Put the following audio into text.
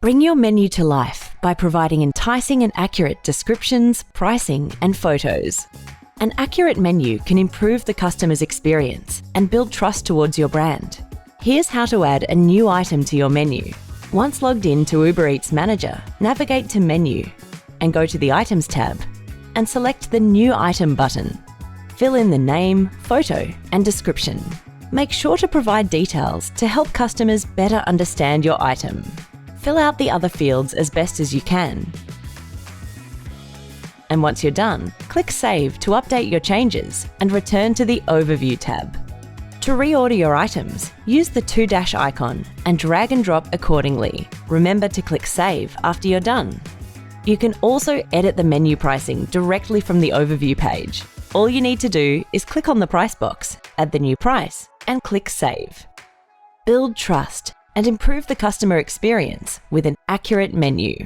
Bring your menu to life by providing enticing and accurate descriptions, pricing, and photos. An accurate menu can improve the customer's experience and build trust towards your brand. Here's how to add a new item to your menu. Once logged in to Uber Eats Manager, navigate to Menu and go to the Items tab and select the New Item button. Fill in the name, photo, and description. Make sure to provide details to help customers better understand your item. Fill out the other fields as best as you can. And once you're done, click Save to update your changes and return to the Overview tab. To reorder your items, use the 2- icon and drag and drop accordingly. Remember to click Save after you're done. You can also edit the menu pricing directly from the Overview page. All you need to do is click on the price box, add the new price, and click Save. Build trust and improve the customer experience with an accurate menu.